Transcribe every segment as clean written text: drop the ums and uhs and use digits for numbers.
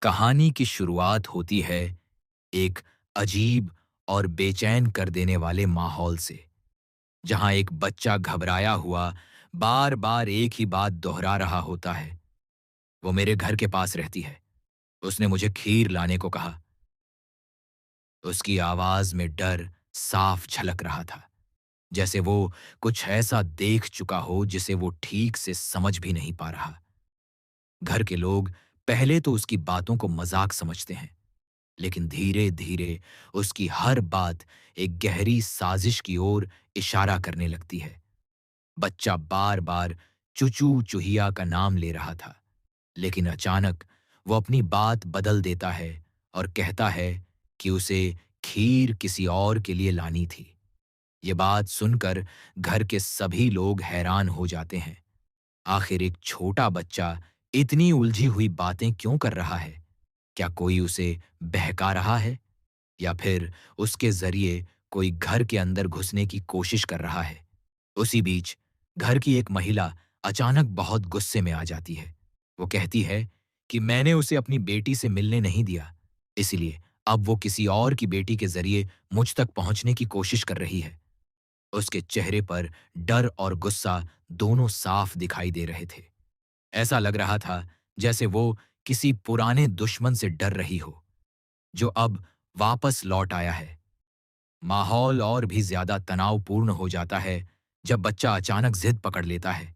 कहानी की शुरुआत होती है एक अजीब और बेचैन कर देने वाले माहौल से, जहां एक बच्चा घबराया हुआ बार बार एक ही बात दोहरा रहा होता है। वो मेरे घर के पास रहती है। उसने मुझे खीर लाने को कहा। उसकी आवाज में डर साफ झलक रहा था, जैसे वो कुछ ऐसा देख चुका हो जिसे वो ठीक से समझ भी नहीं पा रहा। घर के लोग पहले तो उसकी बातों को मजाक समझते हैं, लेकिन धीरे धीरे उसकी हर बात एक गहरी साजिश की ओर इशारा करने लगती है। बच्चा बार बार चुचू चूहिया का नाम ले रहा था, लेकिन अचानक वो अपनी बात बदल देता है और कहता है कि उसे खीर किसी और के लिए लानी थी। ये बात सुनकर घर के सभी लोग हैरान हो जाते हैं। आखिर एक छोटा बच्चा इतनी उलझी हुई बातें क्यों कर रहा है? क्या कोई उसे बहका रहा है, या फिर उसके जरिए कोई घर के अंदर घुसने की कोशिश कर रहा है? उसी बीच घर की एक महिला अचानक बहुत गुस्से में आ जाती है। वो कहती है कि मैंने उसे अपनी बेटी से मिलने नहीं दिया, इसलिए अब वो किसी और की बेटी के जरिए मुझ तक पहुंचने की कोशिश कर रही है। उसके चेहरे पर डर और गुस्सा दोनों साफ दिखाई दे रहे थे। ऐसा लग रहा था जैसे वो किसी पुराने दुश्मन से डर रही हो, जो अब वापस लौट आया है। माहौल और भी ज्यादा तनावपूर्ण हो जाता है जब बच्चा अचानक जिद पकड़ लेता है।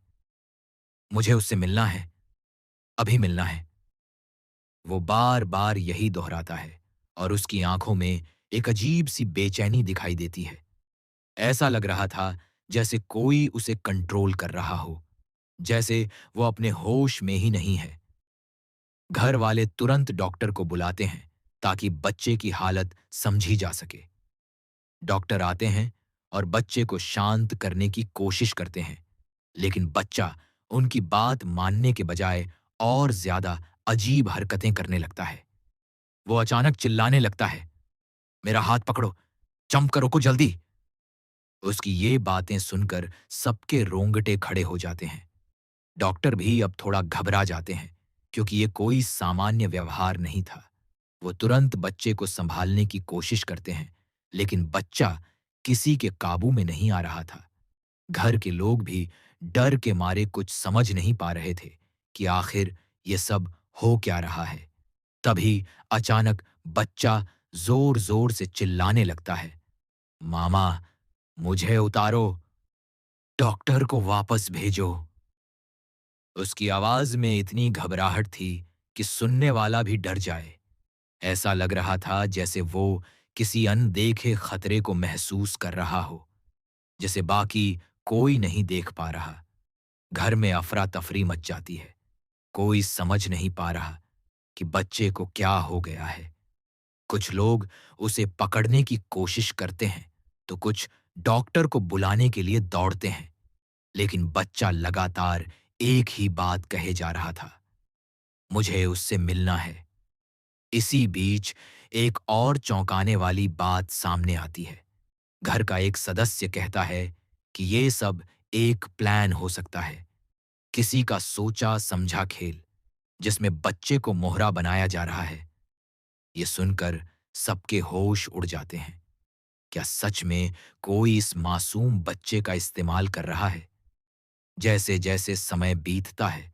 मुझे उससे मिलना है, अभी मिलना है। वो बार बार यही दोहराता है और उसकी आंखों में एक अजीब सी बेचैनी दिखाई देती है। ऐसा लग रहा था जैसे कोई उसे कंट्रोल कर रहा हो, जैसे वो अपने होश में ही नहीं है। घर वाले तुरंत डॉक्टर को बुलाते हैं ताकि बच्चे की हालत समझी जा सके। डॉक्टर आते हैं और बच्चे को शांत करने की कोशिश करते हैं, लेकिन बच्चा उनकी बात मानने के बजाय और ज्यादा अजीब हरकतें करने लगता है। वो अचानक चिल्लाने लगता है, मेरा हाथ पकड़ो, जंप करो को जल्दी। उसकी ये बातें सुनकर सबके रोंगटे खड़े हो जाते हैं। डॉक्टर भी अब थोड़ा घबरा जाते हैं, क्योंकि ये कोई सामान्य व्यवहार नहीं था। वो तुरंत बच्चे को संभालने की कोशिश करते हैं, लेकिन बच्चा किसी के काबू में नहीं आ रहा था। घर के लोग भी डर के मारे कुछ समझ नहीं पा रहे थे कि आखिर ये सब हो क्या रहा है। तभी अचानक बच्चा जोर जोर से चिल्लाने लगता है, मामा, मुझे उतारो, डॉक्टर को वापस भेजो। उसकी आवाज में इतनी घबराहट थी कि सुनने वाला भी डर जाए। ऐसा लग रहा था जैसे वो किसी अनदेखे खतरे को महसूस कर रहा हो, जिसे बाकी कोई नहीं देख पा रहा। घर में अफरा तफरी मच जाती है। कोई समझ नहीं पा रहा कि बच्चे को क्या हो गया है। कुछ लोग उसे पकड़ने की कोशिश करते हैं, तो कुछ डॉक्टर को बुलाने के लिए दौड़ते हैं, लेकिन बच्चा लगातार एक ही बात कहे जा रहा था, मुझे उससे मिलना है। इसी बीच एक और चौंकाने वाली बात सामने आती है। घर का एक सदस्य कहता है कि ये सब एक प्लान हो सकता है, किसी का सोचा समझा खेल, जिसमें बच्चे को मोहरा बनाया जा रहा है। ये सुनकर सबके होश उड़ जाते हैं। क्या सच में कोई इस मासूम बच्चे का इस्तेमाल कर रहा है? जैसे जैसे समय बीतता है,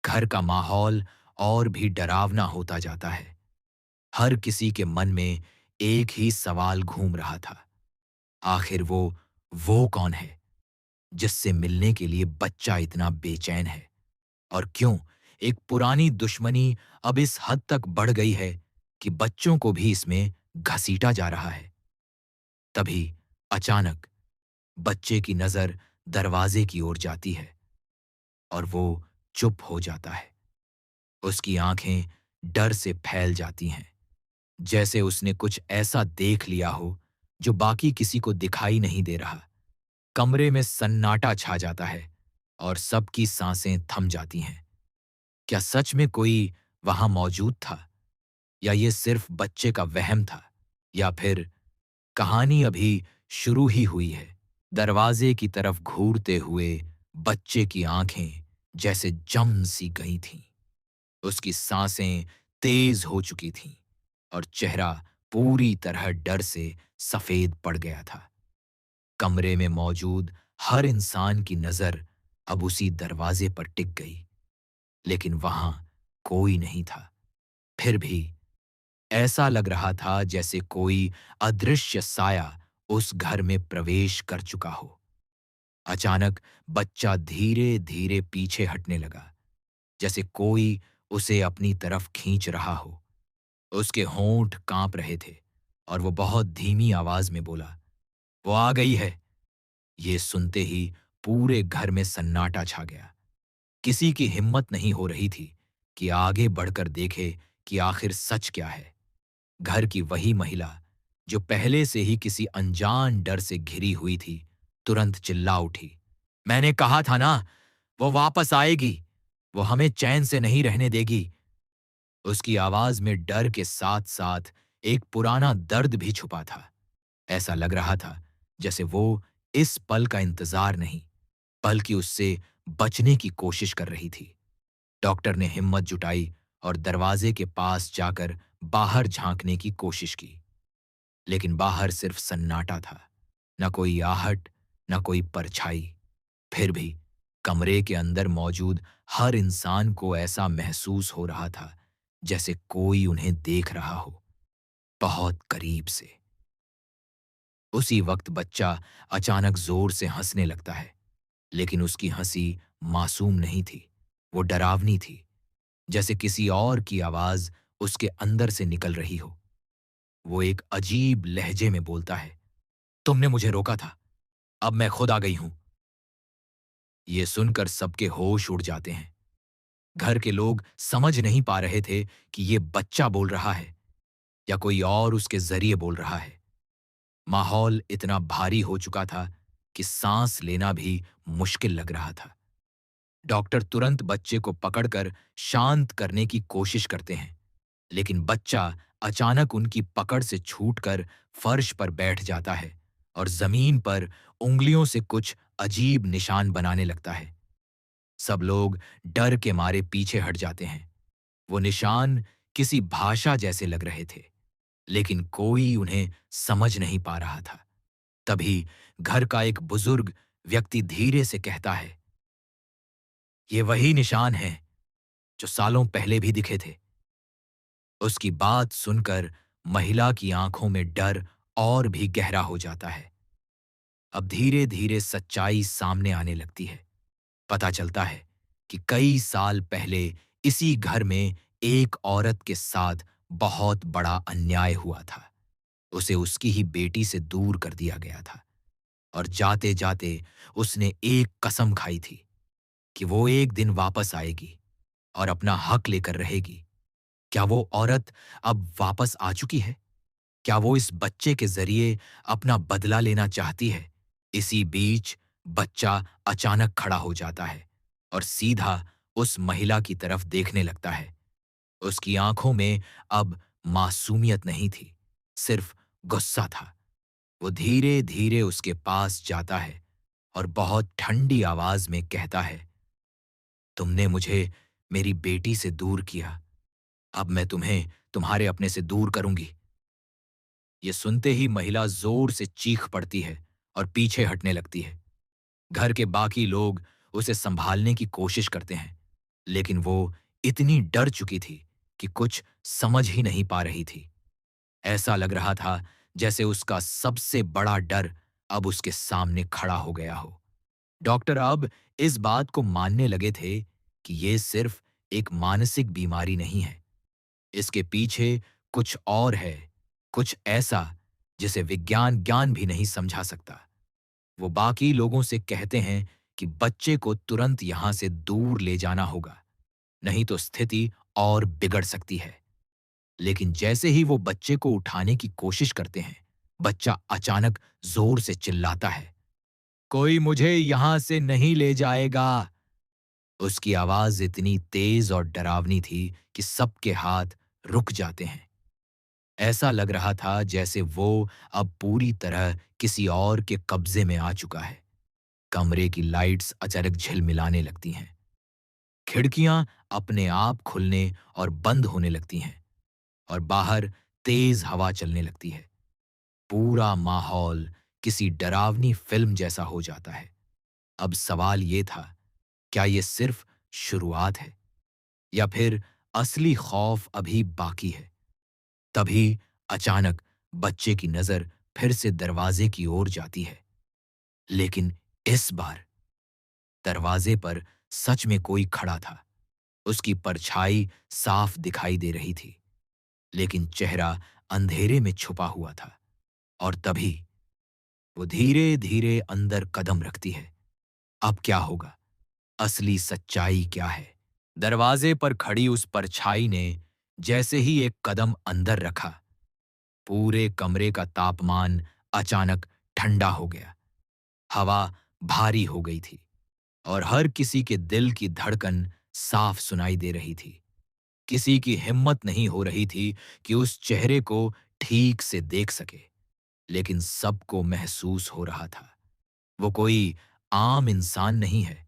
घर का माहौल और भी डरावना होता जाता है। हर किसी के मन में एक ही सवाल घूम रहा था, आखिर वो कौन है जिससे मिलने के लिए बच्चा इतना बेचैन है? और क्यों एक पुरानी दुश्मनी अब इस हद तक बढ़ गई है कि बच्चों को भी इसमें घसीटा जा रहा है? तभी अचानक बच्चे की नजर दरवाजे की ओर जाती है और वो चुप हो जाता है। उसकी आंखें डर से फैल जाती हैं, जैसे उसने कुछ ऐसा देख लिया हो जो बाकी किसी को दिखाई नहीं दे रहा। कमरे में सन्नाटा छा जाता है और सबकी सांसें थम जाती हैं। क्या सच में कोई वहां मौजूद था, या ये सिर्फ बच्चे का वहम था, या फिर कहानी अभी शुरू ही हुई है? दरवाजे की तरफ घूरते हुए बच्चे की आंखें जैसे जम सी गई थीं। उसकी सांसें तेज हो चुकी थीं और चेहरा पूरी तरह डर से सफेद पड़ गया था। कमरे में मौजूद हर इंसान की नजर अब उसी दरवाजे पर टिक गई, लेकिन वहां कोई नहीं था। फिर भी ऐसा लग रहा था जैसे कोई अदृश्य साया उस घर में प्रवेश कर चुका हो। अचानक बच्चा धीरे धीरे पीछे हटने लगा, जैसे कोई उसे अपनी तरफ खींच रहा हो। उसके होंठ कांप रहे थे और वो बहुत धीमी आवाज में बोला, वो आ गई है। ये सुनते ही पूरे घर में सन्नाटा छा गया। किसी की हिम्मत नहीं हो रही थी कि आगे बढ़कर देखे कि आखिर सच क्या है। घर की वही महिला जो पहले से ही किसी अनजान डर से घिरी हुई थी, तुरंत चिल्ला उठी, मैंने कहा था ना, वो वापस आएगी। वो हमें चैन से नहीं रहने देगी। उसकी आवाज में डर के साथ साथ एक पुराना दर्द भी छुपा था। ऐसा लग रहा था जैसे वो इस पल का इंतजार नहीं, बल्कि उससे बचने की कोशिश कर रही थी। डॉक्टर ने हिम्मत जुटाई और दरवाजे के पास जाकर बाहर झांकने की कोशिश की, लेकिन बाहर सिर्फ सन्नाटा था। न कोई आहट, न कोई परछाई। फिर भी कमरे के अंदर मौजूद हर इंसान को ऐसा महसूस हो रहा था जैसे कोई उन्हें देख रहा हो, बहुत करीब से। उसी वक्त बच्चा अचानक जोर से हंसने लगता है, लेकिन उसकी हंसी मासूम नहीं थी, वो डरावनी थी, जैसे किसी और की आवाज उसके अंदर से निकल रही हो। वो एक अजीब लहजे में बोलता है, तुमने मुझे रोका था, अब मैं खुद आ गई हूं। ये सुनकर सबके होश उड़ जाते हैं। घर के लोग समझ नहीं पा रहे थे कि ये बच्चा बोल रहा है या कोई और उसके जरिए बोल रहा है। माहौल इतना भारी हो चुका था कि सांस लेना भी मुश्किल लग रहा था। डॉक्टर तुरंत बच्चे को पकड़कर शांत करने की कोशिश करते हैं, लेकिन बच्चा अचानक उनकी पकड़ से छूटकर फर्श पर बैठ जाता है और जमीन पर उंगलियों से कुछ अजीब निशान बनाने लगता है। सब लोग डर के मारे पीछे हट जाते हैं। वो निशान किसी भाषा जैसे लग रहे थे, लेकिन कोई उन्हें समझ नहीं पा रहा था। तभी घर का एक बुजुर्ग व्यक्ति धीरे से कहता है, ये वही निशान हैं जो सालों पहले भी दिखे थे। उसकी बात सुनकर महिला की आंखों में डर और भी गहरा हो जाता है। अब धीरे धीरे सच्चाई सामने आने लगती है। पता चलता है कि कई साल पहले इसी घर में एक औरत के साथ बहुत बड़ा अन्याय हुआ था। उसे उसकी ही बेटी से दूर कर दिया गया था और जाते जाते उसने एक कसम खाई थी कि वो एक दिन वापस आएगी और अपना हक लेकर रहेगी। क्या वो औरत अब वापस आ चुकी है? क्या वो इस बच्चे के जरिए अपना बदला लेना चाहती है? इसी बीच बच्चा अचानक खड़ा हो जाता है और सीधा उस महिला की तरफ देखने लगता है। उसकी आंखों में अब मासूमियत नहीं थी, सिर्फ गुस्सा था। वो धीरे धीरे उसके पास जाता है और बहुत ठंडी आवाज में कहता है, तुमने मुझे मेरी बेटी से दूर किया, अब मैं तुम्हें तुम्हारे अपने से दूर करूंगी। ये सुनते ही महिला जोर से चीख पड़ती है और पीछे हटने लगती है। घर के बाकी लोग उसे संभालने की कोशिश करते हैं, लेकिन वो इतनी डर चुकी थी कि कुछ समझ ही नहीं पा रही थी। ऐसा लग रहा था जैसे उसका सबसे बड़ा डर अब उसके सामने खड़ा हो गया हो। डॉक्टर अब इस बात को मानने लगे थे कि ये सिर्फ एक मानसिक बीमारी नहीं है, इसके पीछे कुछ और है, कुछ ऐसा जिसे विज्ञान ज्ञान भी नहीं समझा सकता। वो बाकी लोगों से कहते हैं कि बच्चे को तुरंत यहां से दूर ले जाना होगा, नहीं तो स्थिति और बिगड़ सकती है। लेकिन जैसे ही वो बच्चे को उठाने की कोशिश करते हैं, बच्चा अचानक जोर से चिल्लाता है, कोई मुझे यहां से नहीं ले जाएगा। उसकी आवाज इतनी तेज और डरावनी थी कि सबके हाथ रुक जाते हैं। ऐसा लग रहा था जैसे वो अब पूरी तरह किसी और के कब्जे में आ चुका है। कमरे की लाइट्स अचानक झिलमिलाने लगती हैं। खिड़कियां अपने आप खुलने और बंद होने लगती हैं और बाहर तेज हवा चलने लगती है। पूरा माहौल किसी डरावनी फिल्म जैसा हो जाता है। अब सवाल ये था, क्या ये सिर्फ शुरुआत है या फिर असली खौफ अभी बाकी है? तभी अचानक बच्चे की नजर फिर से दरवाजे की ओर जाती है, लेकिन इस बार दरवाजे पर सच में कोई खड़ा था। उसकी परछाई साफ दिखाई दे रही थी, लेकिन चेहरा अंधेरे में छुपा हुआ था। और तभी वो धीरे धीरे अंदर कदम रखती है। अब क्या होगा? असली सच्चाई क्या है? दरवाजे पर खड़ी उस परछाई ने जैसे ही एक कदम अंदर रखा, पूरे कमरे का तापमान अचानक ठंडा हो गया। हवा भारी हो गई थी और हर किसी के दिल की धड़कन साफ सुनाई दे रही थी। किसी की हिम्मत नहीं हो रही थी कि उस चेहरे को ठीक से देख सके, लेकिन सबको महसूस हो रहा था वो कोई आम इंसान नहीं है।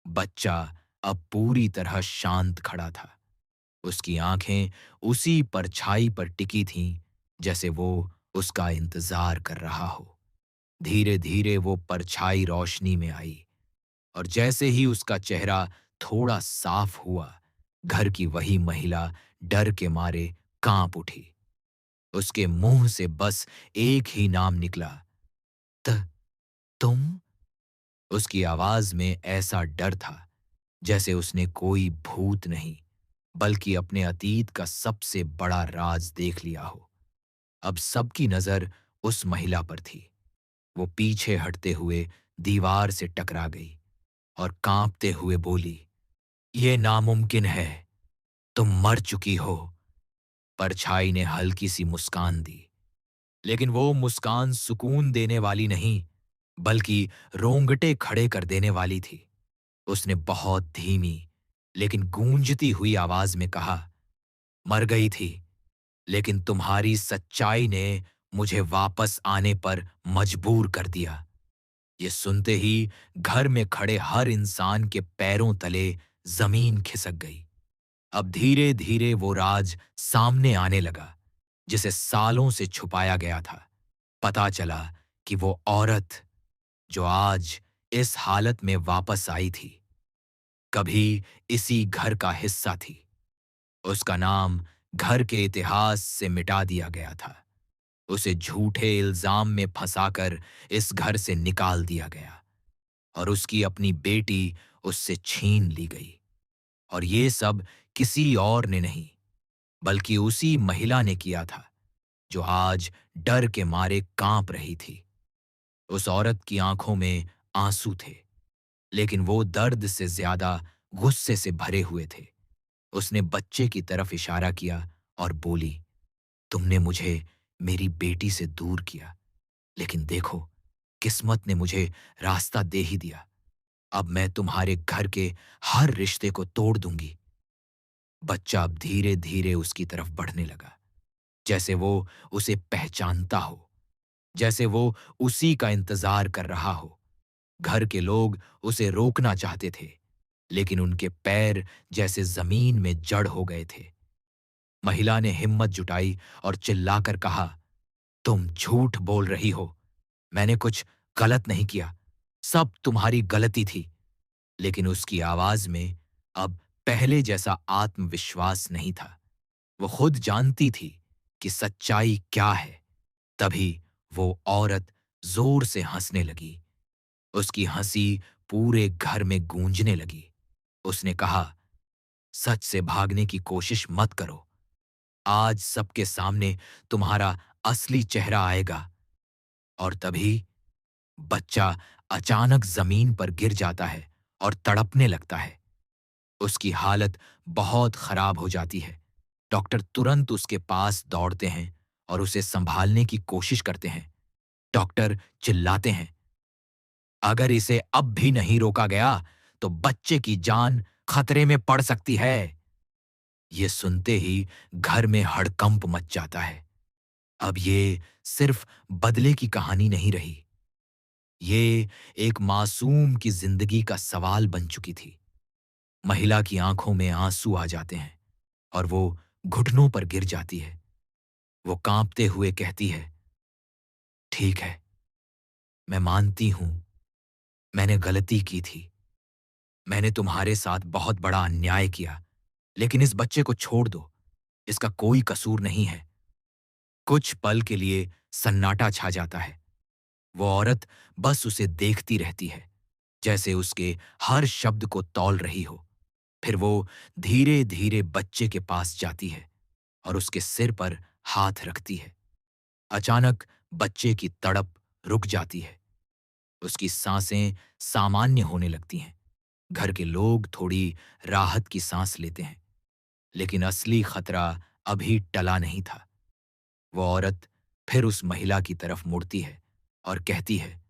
बच्चा अब पूरी तरह शांत खड़ा था। उसकी आंखें उसी परछाई पर टिकी थीं, जैसे वो उसका इंतजार कर रहा हो। धीरे धीरे वो परछाई रोशनी में आई और जैसे ही उसका चेहरा थोड़ा साफ हुआ, घर की वही महिला डर के मारे कांप उठी। उसके मुंह से बस एक ही नाम निकला, त तुम। उसकी आवाज में ऐसा डर था जैसे उसने कोई भूत नहीं, बल्कि अपने अतीत का सबसे बड़ा राज देख लिया हो। अब सबकी नजर उस महिला पर थी। वो पीछे हटते हुए दीवार से टकरा गई और कांपते हुए बोली, ये नामुमकिन है, तुम मर चुकी हो। परछाई ने हल्की सी मुस्कान दी, लेकिन वो मुस्कान सुकून देने वाली नहीं, बल्कि रोंगटे खड़े कर देने वाली थी। उसने बहुत धीमी लेकिन गूंजती हुई आवाज में कहा, मर गई थी, लेकिन तुम्हारी सच्चाई ने मुझे वापस आने पर मजबूर कर दिया। ये सुनते ही घर में खड़े हर इंसान के पैरों तले जमीन खिसक गई। अब धीरे धीरे वो राज सामने आने लगा, जिसे सालों से छुपाया गया था। पता चला कि वो औरत जो आज इस हालत में वापस आई थी, कभी इसी घर का हिस्सा थी। उसका नाम घर के इतिहास से मिटा दिया गया था। उसे झूठे इल्जाम में फंसाकर इस घर से निकाल दिया गया और उसकी अपनी बेटी उससे छीन ली गई। और ये सब किसी और ने नहीं, बल्कि उसी महिला ने किया था, जो आज डर के मारे कांप रही थी। उस औरत की आंखों में आंसू थे, लेकिन वो दर्द से ज्यादा गुस्से से भरे हुए थे। उसने बच्चे की तरफ इशारा किया और बोली, तुमने मुझे मेरी बेटी से दूर किया, लेकिन देखो, किस्मत ने मुझे रास्ता दे ही दिया। अब मैं तुम्हारे घर के हर रिश्ते को तोड़ दूंगी। बच्चा अब धीरे धीरे उसकी तरफ बढ़ने लगा, जैसे वो उसे पहचानता हो, जैसे वो उसी का इंतजार कर रहा हो। घर के लोग उसे रोकना चाहते थे, लेकिन उनके पैर जैसे जमीन में जड़ हो गए थे। महिला ने हिम्मत जुटाई और चिल्लाकर कहा, तुम झूठ बोल रही हो, मैंने कुछ गलत नहीं किया, सब तुम्हारी गलती थी। लेकिन उसकी आवाज में अब पहले जैसा आत्मविश्वास नहीं था। वो खुद जानती थी कि सच्चाई क्या है। तभी वो औरत जोर से हंसने लगी। उसकी हंसी पूरे घर में गूंजने लगी। उसने कहा, सच से भागने की कोशिश मत करो। आज सबके सामने तुम्हारा असली चेहरा आएगा। और तभी बच्चा अचानक जमीन पर गिर जाता है और तड़पने लगता है। उसकी हालत बहुत खराब हो जाती है। डॉक्टर तुरंत उसके पास दौड़ते हैं और उसे संभालने की कोशिश करते हैं। डॉक्टर चिल्लाते हैं, अगर इसे अब भी नहीं रोका गया तो बच्चे की जान खतरे में पड़ सकती है। ये सुनते ही घर में हड़कंप मच जाता है। अब ये सिर्फ बदले की कहानी नहीं रही, ये एक मासूम की जिंदगी का सवाल बन चुकी थी। महिला की आंखों में आंसू आ जाते हैं और वो घुटनों पर गिर जाती है। वो कांपते हुए कहती है, ठीक है, मैं मानती हूं, मैंने गलती की थी। मैंने तुम्हारे साथ बहुत बड़ा अन्याय किया, लेकिन इस बच्चे को छोड़ दो। इसका कोई कसूर नहीं है। कुछ पल के लिए सन्नाटा छा जाता है। वो औरत बस उसे देखती रहती है, जैसे उसके हर शब्द को तौल रही हो। फिर वो धीरे धीरे बच्चे के पास जाती है और उसके सिर पर हाथ रखती है। अचानक बच्चे की तड़प रुक जाती है। उसकी सांसें सामान्य होने लगती हैं। घर के लोग थोड़ी राहत की सांस लेते हैं, लेकिन असली खतरा अभी टला नहीं था। वो औरत फिर उस महिला की तरफ मुड़ती है और कहती है,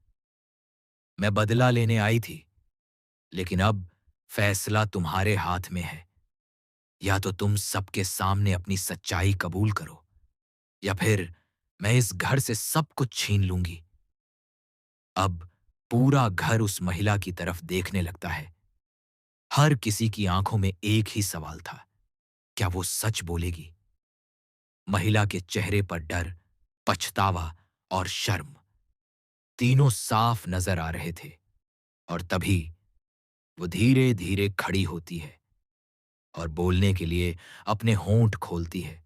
मैं बदला लेने आई थी, लेकिन अब फैसला तुम्हारे हाथ में है। या तो तुम सबके सामने अपनी सच्चाई कबूल करो, या फिर मैं इस घर से सब कुछ छीन लूंगी। अब पूरा घर उस महिला की तरफ देखने लगता है। हर किसी की आंखों में एक ही सवाल था, क्या वो सच बोलेगी? महिला के चेहरे पर डर, पछतावा और शर्म तीनों साफ नजर आ रहे थे। और तभी वो धीरे धीरे खड़ी होती है और बोलने के लिए अपने होंठ खोलती है।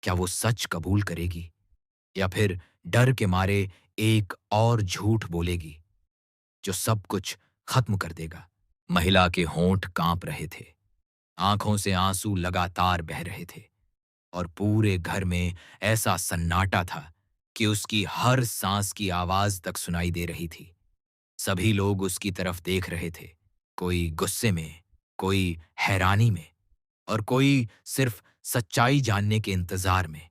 क्या वो सच कबूल करेगी, या फिर डर के मारे एक और झूठ बोलेगी जो सब कुछ खत्म कर देगा? महिला के होंठ कांप रहे थे, आंखों से आंसू लगातार बह रहे थे, और पूरे घर में ऐसा सन्नाटा था कि उसकी हर सांस की आवाज तक सुनाई दे रही थी। सभी लोग उसकी तरफ देख रहे थे, कोई गुस्से में, कोई हैरानी में, और कोई सिर्फ सच्चाई जानने के इंतजार में।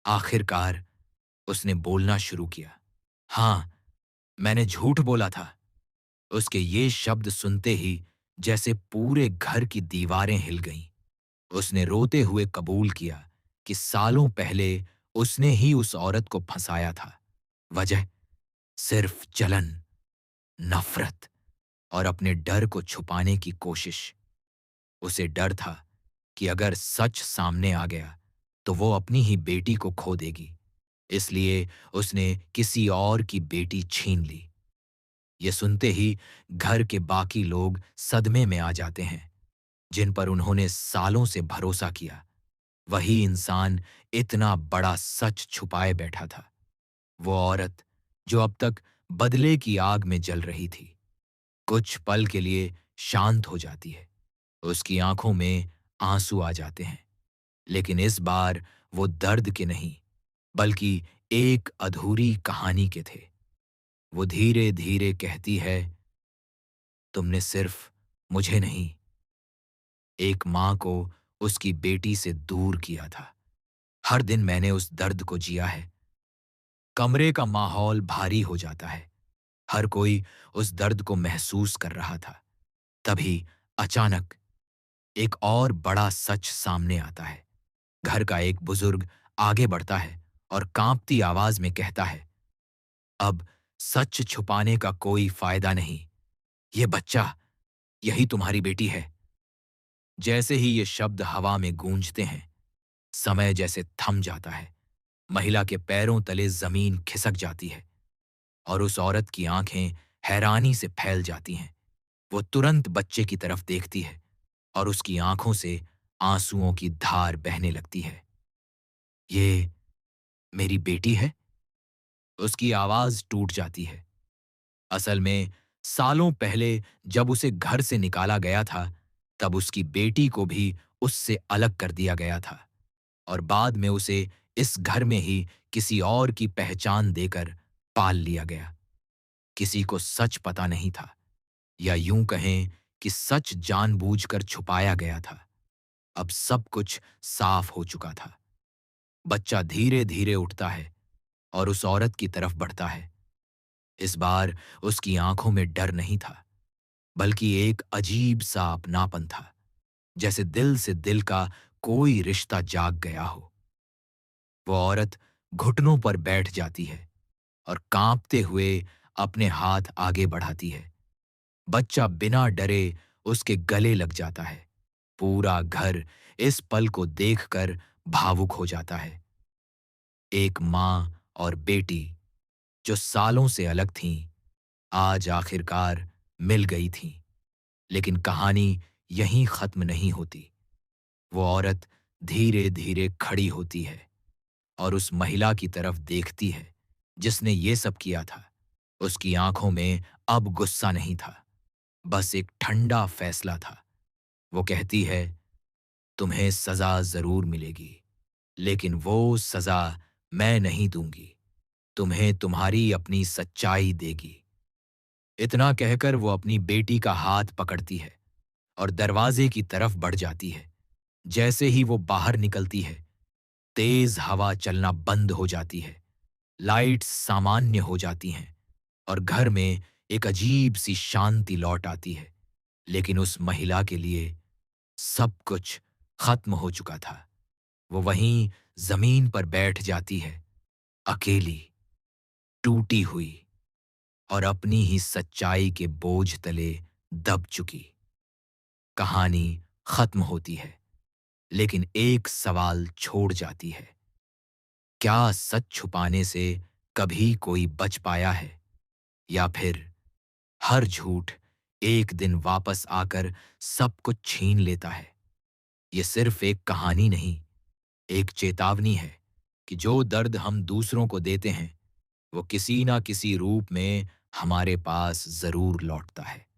आखिरकार उसने बोलना शुरू किया, हाँ, मैंने झूठ बोला था। उसके ये शब्द सुनते ही जैसे पूरे घर की दीवारें हिल गईं। उसने रोते हुए कबूल किया कि सालों पहले उसने ही उस औरत को फंसाया था। वजह सिर्फ जलन, नफरत और अपने डर को छुपाने की कोशिश। उसे डर था कि अगर सच सामने आ गया तो वो अपनी ही बेटी को खो देगी। इसलिए उसने किसी और की बेटी छीन ली। ये सुनते ही घर के बाकी लोग सदमे में आ जाते हैं, जिन पर उन्होंने सालों से भरोसा किया। वही इंसान इतना बड़ा सच छुपाए बैठा था। वो औरत जो अब तक बदले की आग में जल रही थी, कुछ पल के लिए शांत हो जाती है। उसकी आंखों में आंसू आ जाते हैं, लेकिन इस बार वो दर्द के नहीं, बल्कि एक अधूरी कहानी के थे। वो धीरे धीरे कहती है, तुमने सिर्फ मुझे नहीं, एक मां को उसकी बेटी से दूर किया था। हर दिन मैंने उस दर्द को जिया है। कमरे का माहौल भारी हो जाता है। हर कोई उस दर्द को महसूस कर रहा था। तभी अचानक एक और बड़ा सच सामने आता है। घर का एक बुजुर्ग आगे बढ़ता है और कांपती आवाज में कहता है, अब सच छुपाने का कोई फायदा नहीं। ये बच्चा, यही तुम्हारी बेटी है। जैसे ही ये शब्द हवा में गूंजते हैं, समय जैसे थम जाता है। महिला के पैरों तले जमीन खिसक जाती है और उस औरत की आंखें हैरानी से फैल जाती हैं। वो तुरंत बच्चे की तरफ देखती है और उसकी आंखों से आंसुओं की धार बहने लगती है। ये मेरी बेटी है? उसकी आवाज टूट जाती है। असल में सालों पहले जब उसे घर से निकाला गया था, तब उसकी बेटी को भी उससे अलग कर दिया गया था, और बाद में उसे इस घर में ही किसी और की पहचान देकर पाल लिया गया। किसी को सच पता नहीं था, या यूं कहें कि सच जानबूझकर छुपाया गया था। अब सब कुछ साफ हो चुका था। बच्चा धीरे धीरे उठता है और उस औरत की तरफ बढ़ता है। इस बार उसकी आंखों में डर नहीं था, बल्कि एक अजीब सा अपनापन था, जैसे दिल से दिल का कोई रिश्ता जाग गया हो। वो औरत घुटनों पर बैठ जाती है और कांपते हुए अपने हाथ आगे बढ़ाती है। बच्चा बिना डरे उसके गले लग जाता है। पूरा घर इस पल को देखकर भावुक हो जाता है। एक माँ और बेटी जो सालों से अलग थीं, आज आखिरकार मिल गई थीं। लेकिन कहानी यहीं खत्म नहीं होती। वो औरत धीरे-धीरे खड़ी होती है और उस महिला की तरफ देखती है जिसने ये सब किया था। उसकी आंखों में अब गुस्सा नहीं था, बस एक ठंडा फैसला था। वो कहती है, तुम्हें सजा जरूर मिलेगी, लेकिन वो सजा मैं नहीं दूंगी, तुम्हें तुम्हारी अपनी सच्चाई देगी। इतना कहकर वो अपनी बेटी का हाथ पकड़ती है और दरवाजे की तरफ बढ़ जाती है। जैसे ही वो बाहर निकलती है, तेज हवा चलना बंद हो जाती है, लाइट्स सामान्य हो जाती हैं और घर में एक अजीब सी शांति लौट आती है। लेकिन उस महिला के लिए सब कुछ खत्म हो चुका था। वो वहीं जमीन पर बैठ जाती है, अकेली, टूटी हुई और अपनी ही सच्चाई के बोझ तले दब चुकी। कहानी खत्म होती है, लेकिन एक सवाल छोड़ जाती है। क्या सच छुपाने से कभी कोई बच पाया है, या फिर हर झूठ एक दिन वापस आकर सब कुछ छीन लेता है? ये सिर्फ एक कहानी नहीं, एक चेतावनी है कि जो दर्द हम दूसरों को देते हैं, वो किसी ना किसी रूप में हमारे पास जरूर लौटता है।